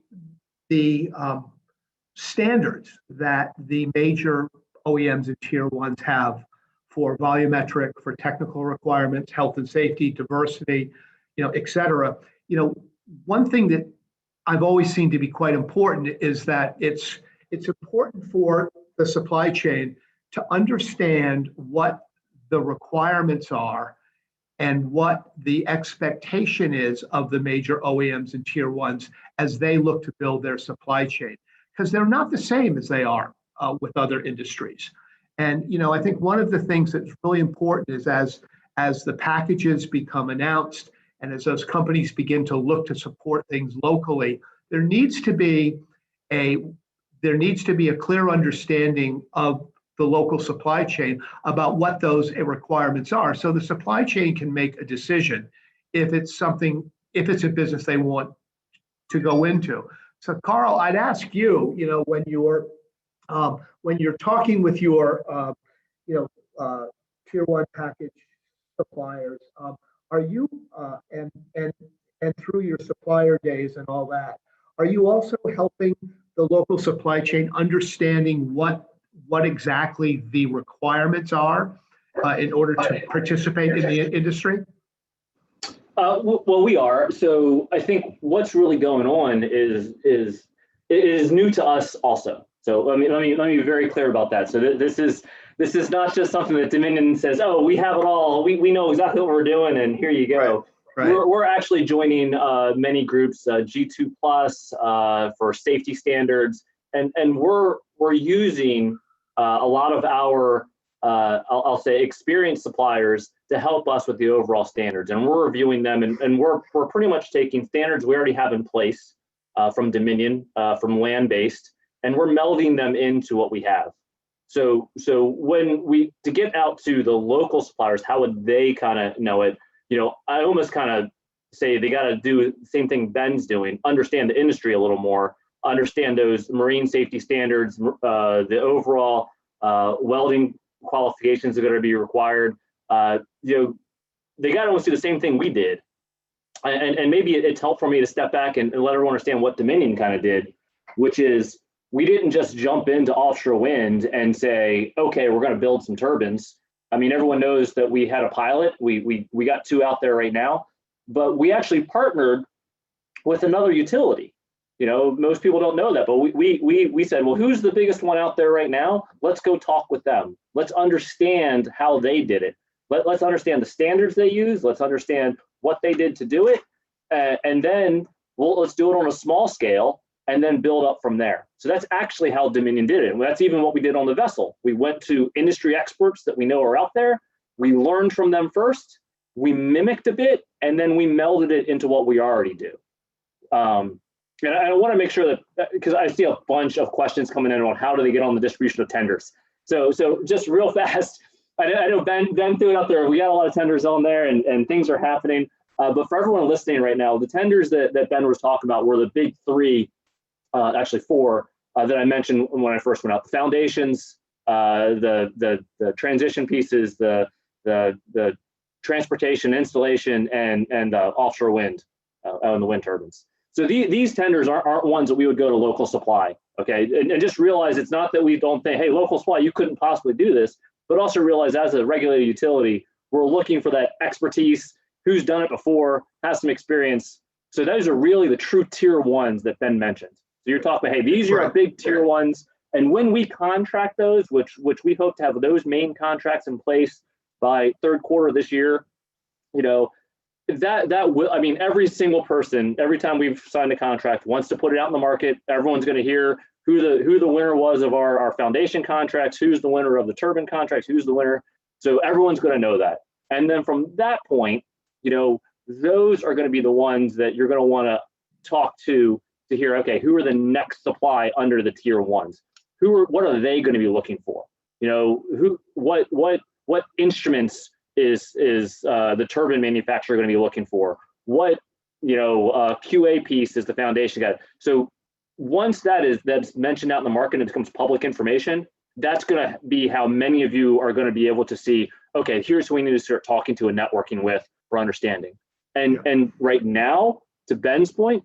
standards that the major OEMs and tier ones have for volumetric, for technical requirements, health and safety, diversity, et cetera. One thing that I've always seen to be quite important is that it's important for the supply chain to understand what the requirements are and what the expectation is of the major OEMs and tier ones as they look to build their supply chain, because they're not the same as they are with other industries. And I think one of the things that's really important is as the packages become announced and as those companies begin to look to support things locally, there needs to be a clear understanding of the local supply chain about what those requirements are, so the supply chain can make a decision if it's a business they want to go into. So Carl, I'd ask you, when you're talking with your tier one package suppliers, are you and through your supplier days and all that, are you also helping the local supply chain understanding what exactly the requirements are in order to participate in the industry? Well, we are. So I think what's really going on is new to us also. So let me be very clear about that. So this is not just something that Dominion says, oh, we have it all. We know exactly what we're doing, and here you go. Right. We're actually joining many groups, G2 Plus for safety standards, and we're using a lot of our I'll say experienced suppliers to help us with the overall standards, and we're reviewing them, and we're pretty much taking standards we already have in place from Dominion, from land-based, and we're melding them into what we have. So when to get out to the local suppliers, how would they kind of know it? I almost kind of say they got to do the same thing Ben's doing, understand the industry a little more, understand those marine safety standards, the overall welding qualifications that are going to be required. They got to almost do the same thing we did. And maybe it's helpful for me to step back and let everyone understand what Dominion kind of did, which is we didn't just jump into offshore wind and say, okay, we're going to build some turbines. I mean, everyone knows that we had a pilot. We got 2 out there right now, but we actually partnered with another utility. Most people don't know that, but we said, well, who's the biggest one out there right now? Let's go talk with them. Let's understand how they did it. Let's understand the standards they use. Let's understand what they did to do it. And then let's do it on a small scale and then build up from there. So that's actually how Dominion did it. And that's even what we did on the vessel. We went to industry experts that we know are out there. We learned from them first. We mimicked a bit, and then we melded it into what we already do. And I want to make sure that, because I see a bunch of questions coming in on how do they get on the distribution of tenders. So just real fast, I know Ben threw it out there. We got a lot of tenders on there, and things are happening. But for everyone listening right now, the tenders that Ben was talking about were the big 3, actually 4, that I mentioned when I first went out: the foundations, the transition pieces, the transportation, installation, and offshore wind on the wind turbines. So these tenders aren't ones that we would go to local supply, okay? And just realize it's not that we don't think, hey, local supply, you couldn't possibly do this, but also realize as a regulated utility, we're looking for that expertise, who's done it before, has some experience. So those are really the true tier ones that Ben mentioned. So you're talking about, hey, these are our big tier ones. And when we contract those, which we hope to have those main contracts in place by third quarter this year, you know, that will, I mean, every single person, every time we've signed a contract wants to put it out in the market. Everyone's going to hear who the winner was of our foundation contracts, who's the winner of the turbine contracts, who's the winner. So everyone's going to know that. And then from that point, you know, those are going to be the ones that you're going to want to talk to hear, okay, who are the next supply under the tier ones? What are they going to be looking for? You know, what instruments is the turbine manufacturer going to be looking for? What, you know, QA piece is the foundation guy? So once that's mentioned out in the market and it becomes public information, that's going to be how many of you are going to be able to see, okay, here's who we need to start talking to and networking with for understanding. And right now, to Ben's point,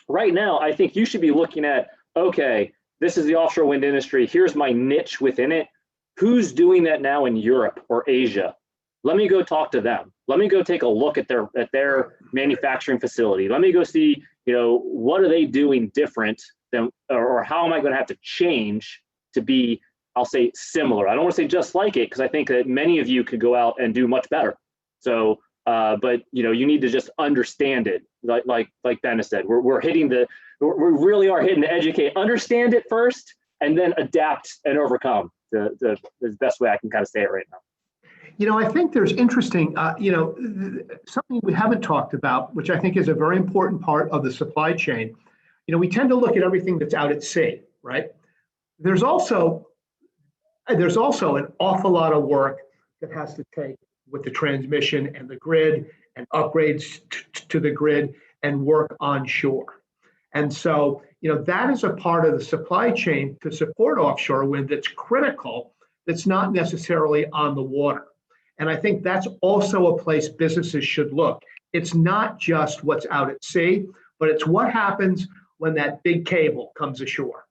right now, I think you should be looking at, okay, this is the offshore wind industry. Here's my niche within it. Who's doing that now in Europe or Asia? Let me go talk to them. Let me go take a look at their manufacturing facility. Let me go see, you know, what are they doing different than, or how am I going to have to change to be, I'll say, similar. I don't want to say just like it, because I think that many of you could go out and do much better. So, but you know, you need to just understand it. Like Ben has said, we really are hitting to educate, understand it first, and then adapt and overcome. The best way I can kind of say it right now. You know, I think there's interesting, you know, something we haven't talked about, which I think is a very important part of the supply chain. You know, we tend to look at everything that's out at sea, right? There's also an awful lot of work that has to take with the transmission and the grid and upgrades to the grid and work onshore. And so, you know, that is a part of the supply chain to support offshore wind that's critical, that's not necessarily on the water. And I think that's also a place businesses should look. It's not just what's out at sea, but it's what happens when that big cable comes ashore.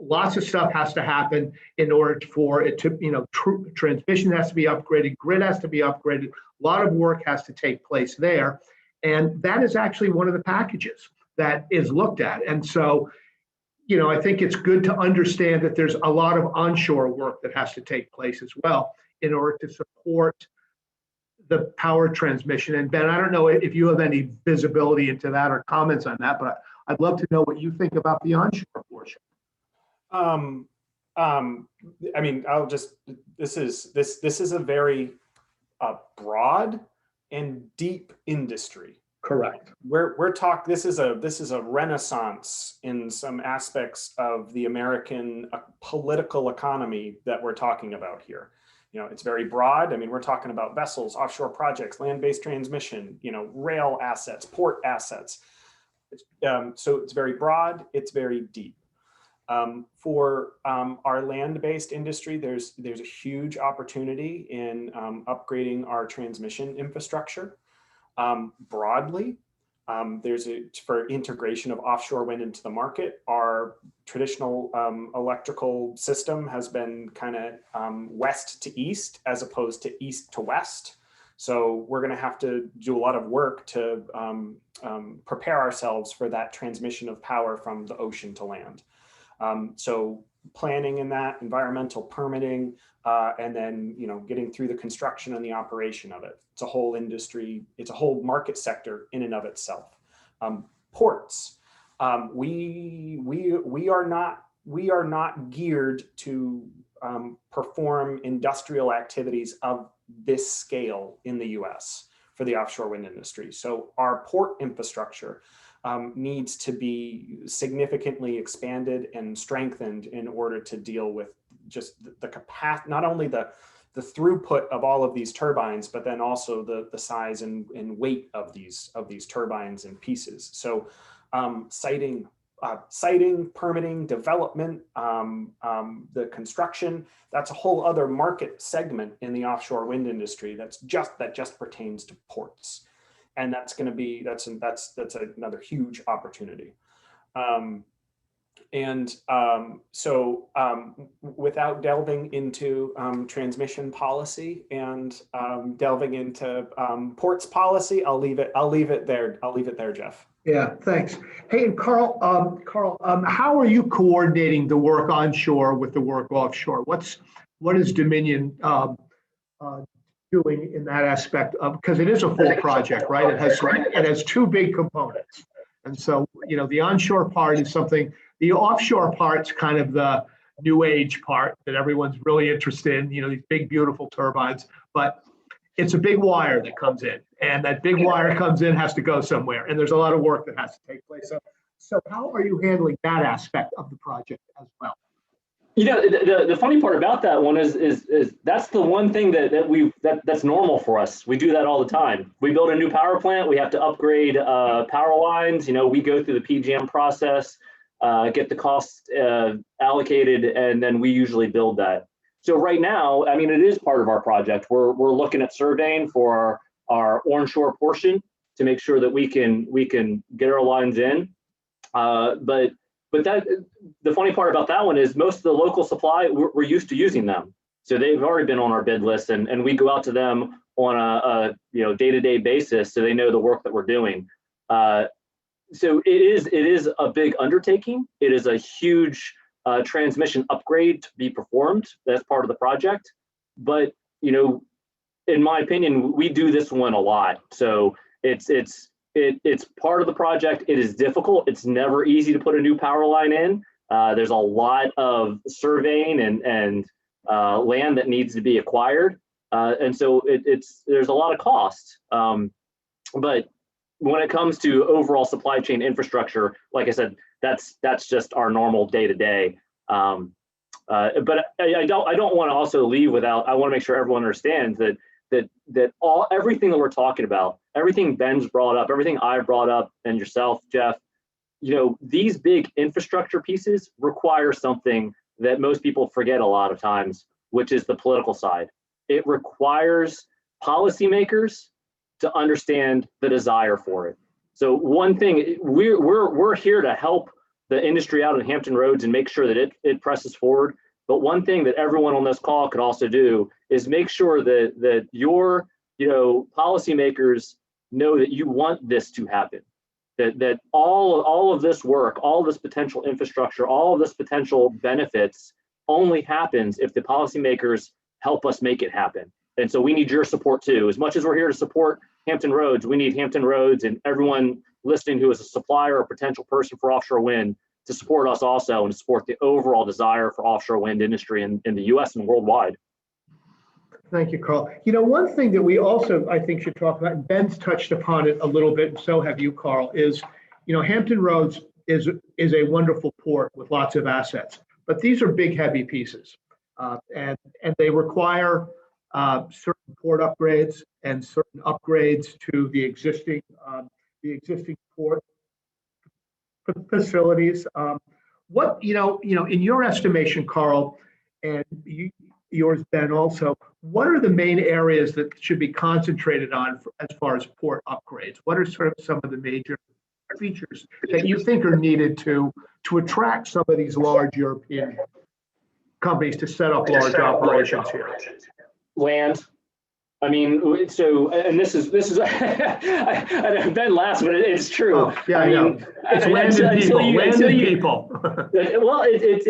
Lots of stuff has to happen in order for it to, you know, transmission has to be upgraded, grid has to be upgraded, a lot of work has to take place there. And that is actually one of the packages that is looked at. And so, you know, I think it's good to understand that there's a lot of onshore work that has to take place as well in order to support the power transmission. And Ben, I don't know if you have any visibility into that or comments on that, but I'd love to know what you think about the onshore portion. I mean, this is a very broad and deep industry. Correct. This is a renaissance in some aspects of the American political economy that we're talking about here. You know, it's very broad. I mean, we're talking about vessels, offshore projects, land-based transmission, you know, rail assets, port assets. So it's very broad, it's very deep. For our land-based industry, there's a huge opportunity in upgrading our transmission infrastructure. Broadly, for integration of offshore wind into the market. Our traditional electrical system has been kind of west to east as opposed to east to west. So we're going to have to do a lot of work to prepare ourselves for that transmission of power from the ocean to land. So planning in that, environmental permitting, and then, you know, getting through the construction and the operation of it. It's a whole industry. It's a whole market sector in and of itself. Ports. We are not geared to perform industrial activities of this scale in the U.S. for the offshore wind industry. So our port infrastructure needs to be significantly expanded and strengthened in order to deal with just the capacity, not only the throughput of all of these turbines, but then also the size and weight of these turbines and pieces. So siting, permitting, development, the construction, that's a whole other market segment in the offshore wind industry that just pertains to ports. And that's going to be, that's another huge opportunity. Without delving into transmission policy and delving into ports policy, I'll leave it there, Jeff. Yeah, thanks. Hey, and Carl, how are you coordinating the work onshore with the work offshore? What is Dominion doing in that aspect of, because it is a full project, right? It has two big components. And so, the onshore part is something, the offshore part's kind of the new age part that everyone's really interested in, these big, beautiful turbines, but it's a big wire that comes in, and that big wire comes in has to go somewhere. And there's a lot of work that has to take place. So how are you handling that aspect of the project as well? The funny part about that one is that's the one thing that's normal for us. We do that all the time. We build a new power plant, we have to upgrade power lines. We go through the PGM process, get the costs allocated, and then we usually build that. So right now, it is part of our project. We're looking at surveying for our onshore portion to make sure that we can get our lines in. But the funny part about that one is most of the local supply, we're used to using them. So they've already been on our bid list, and we go out to them on a day-to-day basis, so they know the work that we're doing. So it is a big undertaking. It is a huge transmission upgrade to be performed. That's part of the project. But in my opinion, we do this one a lot. So it's part of the project. It is difficult. It's never easy to put a new power line in. There's a lot of surveying and land that needs to be acquired. And so there's a lot of cost. But when it comes to overall supply chain infrastructure, like I said, that's just our normal day to day. But I don't want to also leave without, I want to make sure everyone understands that everything that we're talking about, everything Ben's brought up, everything I brought up, and yourself, Jeff, these big infrastructure pieces require something that most people forget a lot of times, which is the political side. It requires policymakers to understand the desire for it. So one thing, we're here to help the industry out in Hampton Roads and make sure that it presses forward. But one thing that everyone on this call could also do is make sure that your policymakers know that you want this to happen. That all of this work, all of this potential infrastructure, all of this potential benefits only happens if the policymakers help us make it happen. And so we need your support too. As much as we're here to support Hampton Roads, we need Hampton Roads and everyone listening who is a supplier or potential person for offshore wind to support us also and to support the overall desire for offshore wind industry in the US and worldwide. Thank you, Carl. One thing that we also, I think, should talk about, and Ben's touched upon it a little bit, and so have you, Carl, is, Hampton Roads is a wonderful port with lots of assets, but these are big, heavy pieces, and they require certain port upgrades and certain upgrades to the existing port facilities. What in your estimation, Carl, and yours, Ben, also, what are the main areas that should be concentrated on as far as port upgrades? What are sort of some of the major features that you think are needed to attract some of these large European companies to set up large operations here? Land. So, and this is Ben laughs, but it's true. Oh, yeah, I know. It's land and people. Well, it is.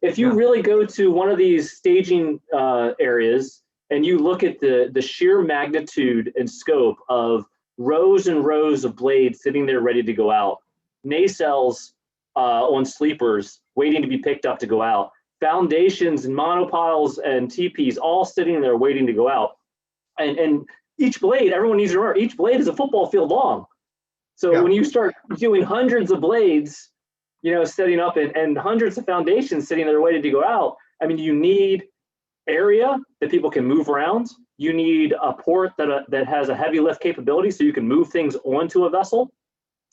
If you really go to one of these staging areas and you look at the sheer magnitude and scope of rows and rows of blades sitting there ready to go out, nacelles on sleepers waiting to be picked up to go out, foundations and monopiles and TPs all sitting there waiting to go out. And each blade, everyone needs to remember, each blade is a football field long. So when you start doing hundreds of blades, setting up and hundreds of foundations sitting there waiting to go out, you need area that people can move around. You need a port that has a heavy lift capability so you can move things onto a vessel.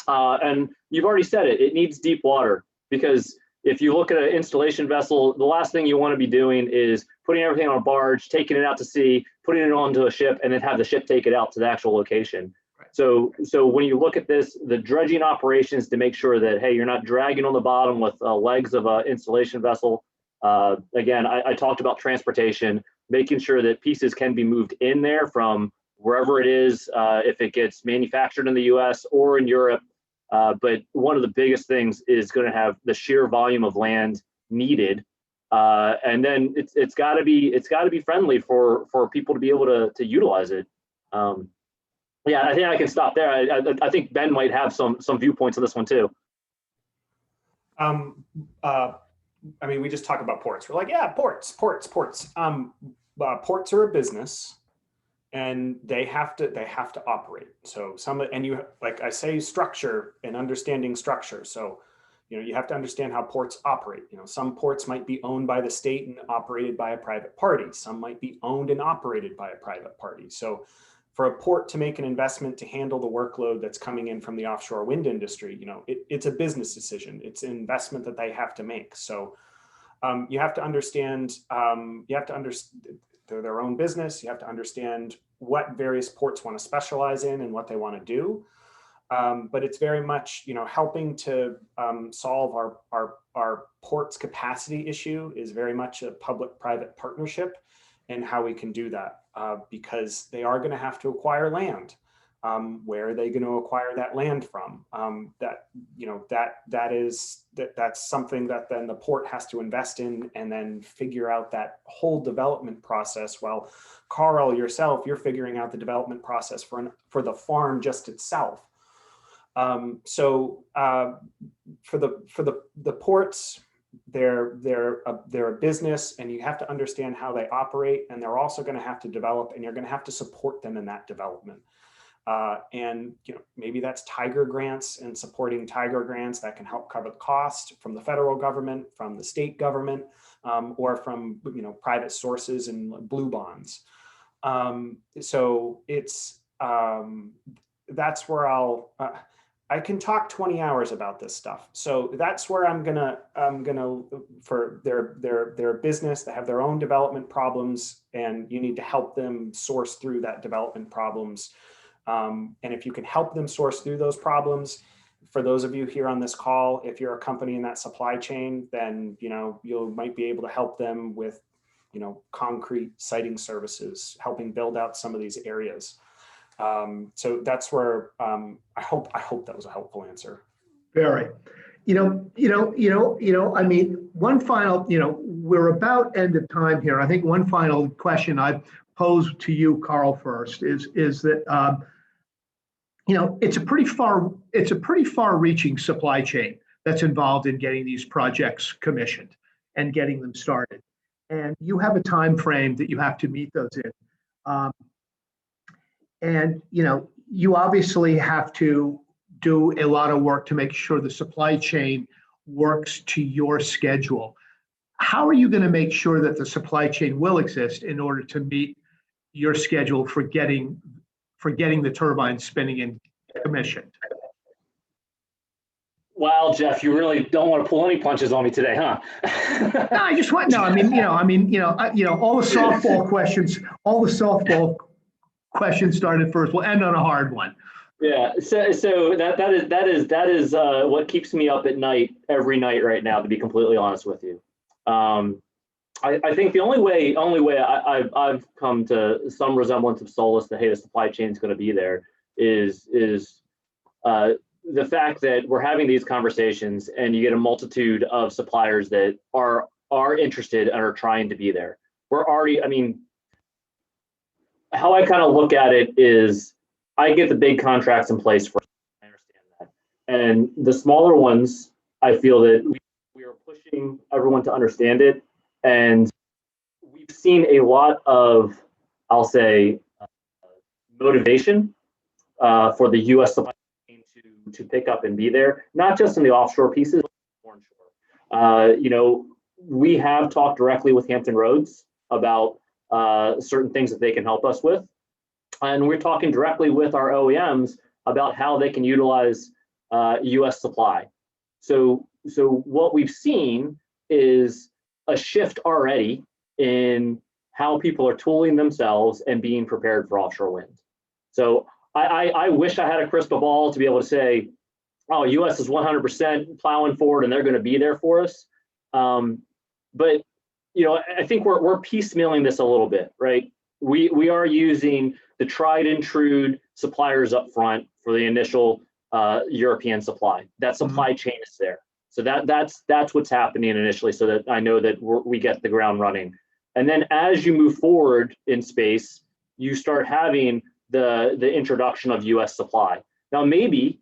And you've already said it, it needs deep water, because if you look at an installation vessel, the last thing you want to be doing is putting everything on a barge, taking it out to sea, putting it onto a ship, and then have the ship take it out to the actual location. Right. So when you look at this, the dredging operations to make sure that, hey, you're not dragging on the bottom with legs of an installation vessel. Again, I talked about transportation, making sure that pieces can be moved in there from wherever it is, if it gets manufactured in the US or in Europe. But one of the biggest things is going to have the sheer volume of land needed. And then it's got to be friendly for people to be able to utilize it. Yeah, I think I can stop there. I think Ben might have some viewpoints on this one too. I mean, we just talk about ports. We're like, yeah, ports. Ports are a business, and they have to operate. So like I say, structure and understanding structure. So, you have to understand how ports operate. Some ports might be owned by the state and operated by a private party. Some might be owned and operated by a private party. So for a port to make an investment to handle the workload that's coming in from the offshore wind industry, it's a business decision. It's an investment that they have to make. So you have to understand, they're their own business. You have to understand what various ports want to specialize in and what they want to do. But it's very much, helping to solve our ports capacity issue is very much a public-private partnership, and how we can do that, because they are going to have to acquire land. Where are they going to acquire that land from? That's something that then the port has to invest in and then figure out that whole development process. While Carl, yourself, you're figuring out the development process for the farm just itself. So for the ports, they're a business, and you have to understand how they operate, and they're also going to have to develop, and you're going to have to support them in that development. And maybe that's Tiger grants and supporting Tiger grants that can help cover the cost from the federal government, from the state government, or from private sources and blue bonds. So it's that's where I can talk 20 hours about this stuff. So that's where I'm gonna for their business, they have their own development problems, and you need to help them source through that development problems. And if you can help them source through those problems, for those of you here on this call, if you're a company in that supply chain, then you might be able to help them with concrete siting services, helping build out some of these areas. So that's where I hope that was a helpful answer. Very. I mean, one final, we're about end of time here. I think one final question I pose to you, Carl, first is that it's a pretty far-reaching supply chain that's involved in getting these projects commissioned and getting them started. And you have a time frame that you have to meet those in. And you obviously have to do a lot of work to make sure the supply chain works to your schedule. How are you going to make sure that the supply chain will exist in order to meet your schedule for getting the turbines spinning and commissioned? Wow, Jeff, you really don't want to pull any punches on me today, huh? No, I just want all the softball questions started first. We'll end on a hard one. Yeah, so that is what keeps me up at night every night right now, to be completely honest with you. I think the only way I've come to some resemblance of solace that, hey, the supply chain is going to be there is the fact that we're having these conversations and you get a multitude of suppliers that are interested and are trying to be there. We're already, how I kind of look at it is I get the big contracts in place first. I understand that. And the smaller ones, I feel that we are pushing everyone to understand it. And we've seen a lot of, I'll say, motivation for the U.S. supply chain to pick up and be there, not just in the offshore pieces, but onshore. We have talked directly with Hampton Roads about certain things that they can help us with. And we're talking directly with our OEMs about how they can utilize US supply. So what we've seen is a shift already in how people are tooling themselves and being prepared for offshore wind. So I wish I had a crystal ball to be able to say, oh, US is 100% plowing forward and they're going to be there for us. But I think we're piecemealing this a little bit, right? We are using the tried and true suppliers up front for the initial European supply. That supply chain is there. So that's what's happening initially, so that I know that we get the ground running. And then as you move forward in space, you start having the introduction of US supply. Now, maybe,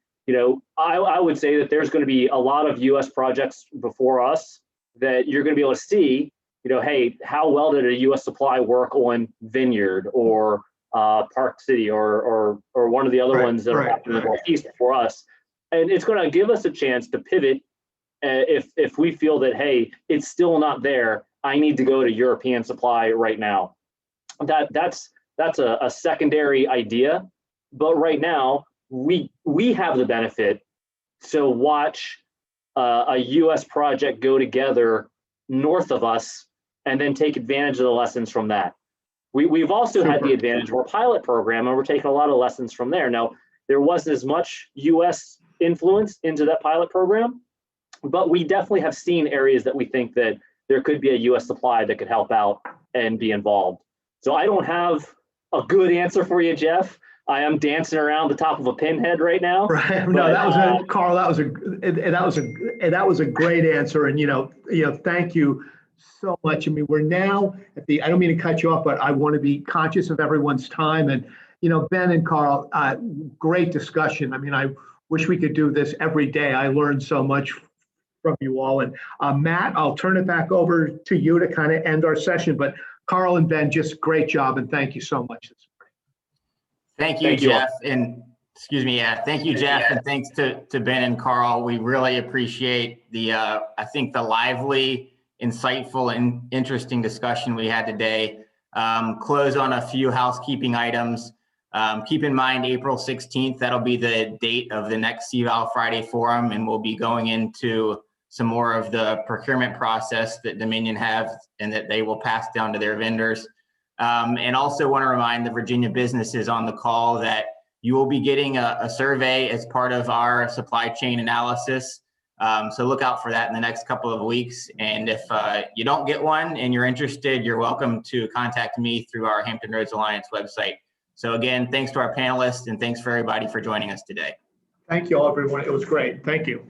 I would say that there's going to be a lot of US projects before us that you're going to be able to see, hey, how well did a US supply work on Vineyard or Park City or one of the other ones that are happening in the Northeast before us. And it's going to give us a chance to pivot if we feel that, hey, it's still not there, I need to go to European supply right now. That's a secondary idea, but right now we have the benefit to watch a US project go together north of us and then take advantage of the lessons from that. We've also had the advantage of our pilot program, and we're taking a lot of lessons from there. Now, there wasn't as much US influence into that pilot program, but we definitely have seen areas that we think that there could be a US supply that could help out and be involved. So I don't have a good answer for you, Jeff. I am dancing around the top of a pinhead right now. Right. No, that was Carl. That was a great answer. And thank you so much. I mean, we're now at the. I don't mean to cut you off, but I want to be conscious of everyone's time. And Ben and Carl, great discussion. I mean, I wish we could do this every day. I learned so much from you all. And Matt, I'll turn it back over to you to kind of end our session. But Carl and Ben, just great job, and thank you so much. Thank you, Jeff. And excuse me, thank you, Jeff, and thanks to Ben and Carl. We really appreciate the, I think, the lively, insightful, and interesting discussion we had today. Close on a few housekeeping items. Keep in mind, April 16th, that'll be the date of the next CVOW Friday Forum, and we'll be going into some more of the procurement process that Dominion have and that they will pass down to their vendors. And also want to remind the Virginia businesses on the call that you will be getting a survey as part of our supply chain analysis. So look out for that in the next couple of weeks. And if you don't get one and you're interested, you're welcome to contact me through our Hampton Roads Alliance website. So again, thanks to our panelists and thanks for everybody for joining us today. Thank you all, everyone. It was great. Thank you.